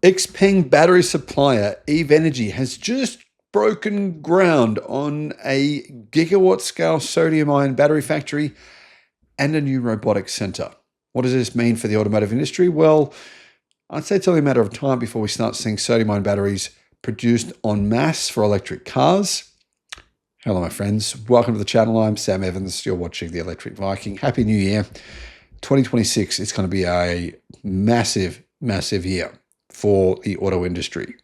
Xpeng battery supplier Eve Energy has just broken ground on a gigawatt scale sodium ion battery factory and a new robotics center. What does this mean for the automotive industry? Well, I'd say it's only a matter of time before we start seeing sodium ion batteries produced en masse for electric cars. Hello, my friends. Welcome to the channel. I'm Sam Evans. You're watching the Electric Viking. Happy New Year. 2026 is going to be a massive, massive year for the auto industry.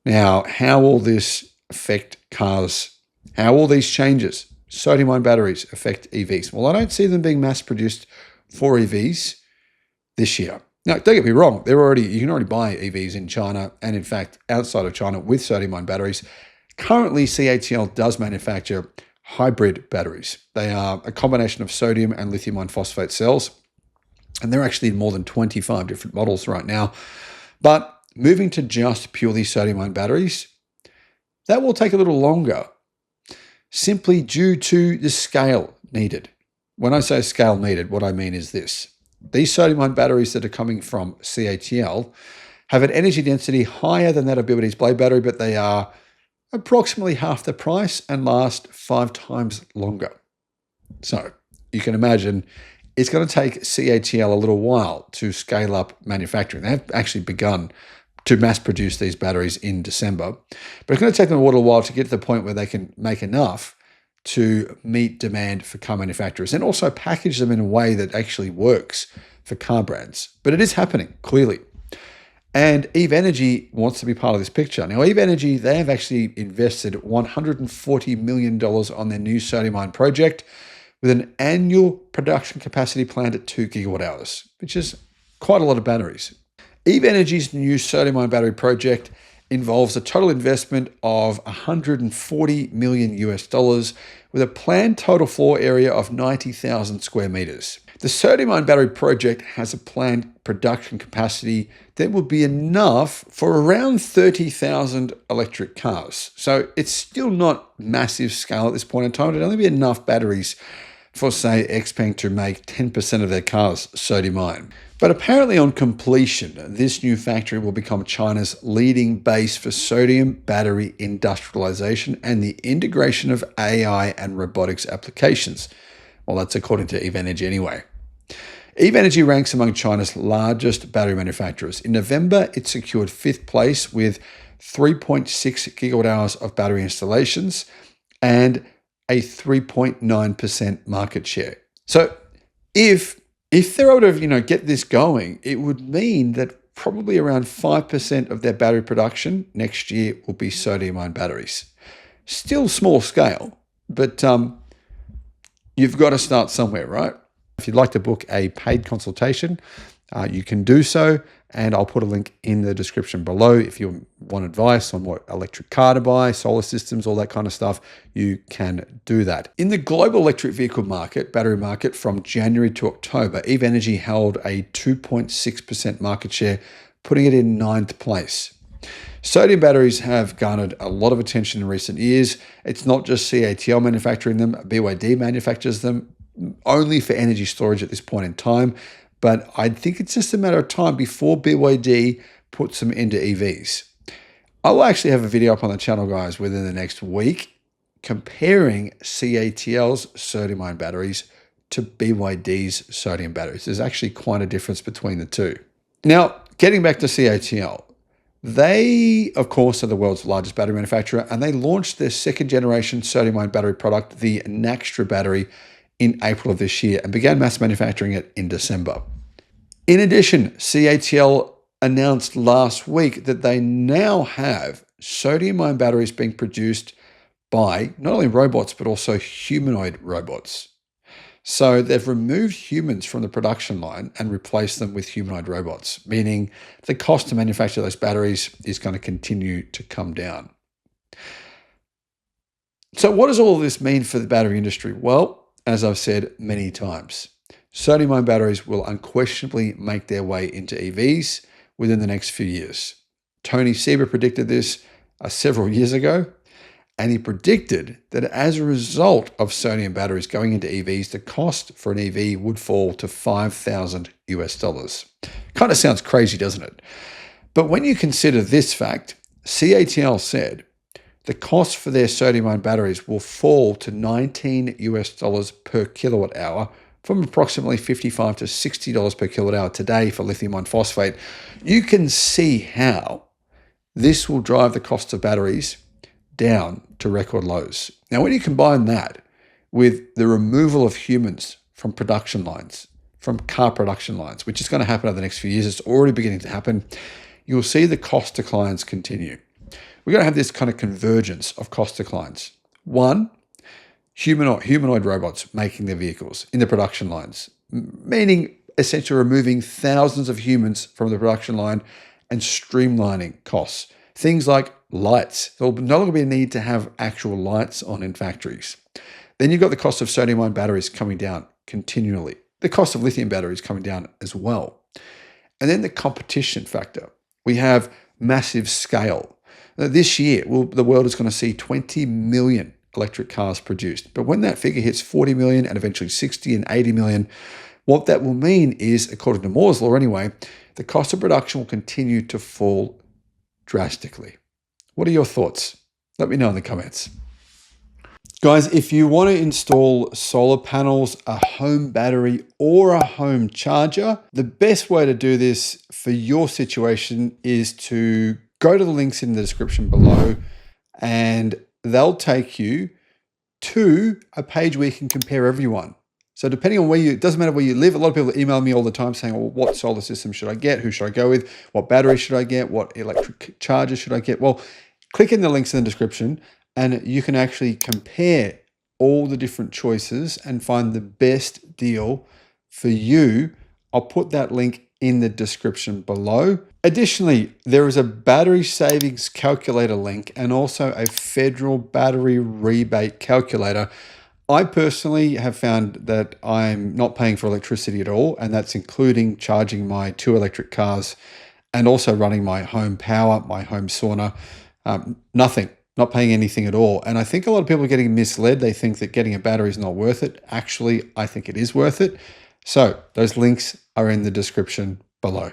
Now, how will this affect cars? How will these changes, sodium ion batteries, affect EVs? Well, I don't see them being mass produced for EVs this year. Now, don't get me wrong, you can already buy EVs in China and in fact outside of China with sodium ion batteries. Currently, CATL does manufacture hybrid batteries. They are a combination of sodium and lithium iron phosphate cells, and they're actually in more than 25 different models right now. But moving to just purely sodium ion batteries, that will take a little longer, simply due to the scale needed. When I say scale needed, what I mean is this. These sodium ion batteries that are coming from CATL have an energy density higher than that of BYD's Blade battery, but they are approximately half the price and last 5 times longer. So you can imagine it's going to take CATL a little while to scale up manufacturing. They have actually begun to mass produce these batteries in December, but it's going to take them a little while to get to the point where they can make enough to meet demand for car manufacturers and also package them in a way that actually works for car brands. But it is happening, clearly. And Eve Energy wants to be part of this picture. Now, Eve Energy, they have actually invested $140 million on their new sodium ion project with an annual production capacity planned at 2 gigawatt hours, which is quite a lot of batteries. Eve Energy's new sodium ion battery project involves a total investment of $140 million US with a planned total floor area of 90,000 square meters. The sodium ion battery project has a planned production capacity that will be enough for around 30,000 electric cars. So it's still not massive scale at this point in time. It'd only be enough batteries for, say, Xpeng to make 10% of their cars sodium ion. But apparently on completion, this new factory will become China's leading base for sodium battery industrialization and the integration of AI and robotics applications. Well, that's according to Eve Energy anyway. Eve Energy ranks among China's largest battery manufacturers. In November, it secured 5th place with 3.6 gigawatt hours of battery installations and a 3.9% market share. So if they're able to, get this going, it would mean that probably around 5% of their battery production next year will be sodium ion batteries. Still small scale, but you've got to start somewhere, right? If you'd like to book a paid consultation, you can do so, and I'll put a link in the description below. If you want advice on what electric car to buy, solar systems, all that kind of stuff, you can do that. In the global electric vehicle market, battery market, from January to October, Eve Energy held a 2.6% market share, putting it in 9th place. Sodium batteries have garnered a lot of attention in recent years. It's not just CATL manufacturing them, BYD manufactures them only for energy storage at this point in time. But I think it's just a matter of time before BYD puts them into EVs. I will actually have a video up on the channel, guys, within the next week comparing CATL's sodium ion batteries to BYD's sodium batteries. There's actually quite a difference between the two. Now, getting back to CATL, they, of course, are the world's largest battery manufacturer, and they launched their 2nd generation sodium ion battery product, the Naxtra battery, in April of this year and began mass manufacturing it in December. In addition, CATL announced last week that they now have sodium ion batteries being produced by not only robots, but also humanoid robots. So they've removed humans from the production line and replaced them with humanoid robots, meaning the cost to manufacture those batteries is going to continue to come down. So what does all of this mean for the battery industry? Well, as I've said many times, sodium ion batteries will unquestionably make their way into EVs within the next few years. Tony Seba predicted this several years ago, and he predicted that as a result of sodium batteries going into EVs, the cost for an EV would fall to $5,000 US. Kind of sounds crazy, doesn't it? But when you consider this fact, CATL said the cost for their sodium-ion batteries will fall to $19 per kilowatt hour from approximately $55 to $60 per kilowatt hour today for lithium iron phosphate. You can see how this will drive the cost of batteries down to record lows. Now, when you combine that with the removal of humans from production lines, from car production lines, which is going to happen over the next few years, it's already beginning to happen, you'll see the cost declines continue. We're going to have this kind of convergence of cost declines. One, humanoid robots making their vehicles in the production lines, meaning essentially removing thousands of humans from the production line and streamlining costs. Things like lights. There will no longer be a need to have actual lights on in factories. Then you've got the cost of sodium-ion batteries coming down continually. The cost of lithium batteries coming down as well. And then the competition factor. We have massive scale. This year, the world is going to see 20 million electric cars produced. But when that figure hits 40 million and eventually 60 and 80 million, what that will mean is, according to Moore's law anyway, the cost of production will continue to fall drastically. What are your thoughts? Let me know in the comments. Guys, if you want to install solar panels, a home battery, or a home charger, the best way to do this for your situation is to go to the links in the description below, and they'll take you to a page where you can compare everyone. So depending on where it doesn't matter where you live, a lot of people email me all the time saying, well, what solar system should I get? Who should I go with? What battery should I get? What electric charger should I get? Well, click in the links in the description and you can actually compare all the different choices and find the best deal for you. I'll put that link in the description below. Additionally, there is a battery savings calculator link and also a federal battery rebate calculator. I personally have found that I'm not paying for electricity at all, and that's including charging my 2 electric cars and also running my home power, my home sauna. Nothing, not paying anything at all. And I think a lot of people are getting misled. They think that getting a battery is not worth it. Actually, I think it is worth it. So those links are in the description below.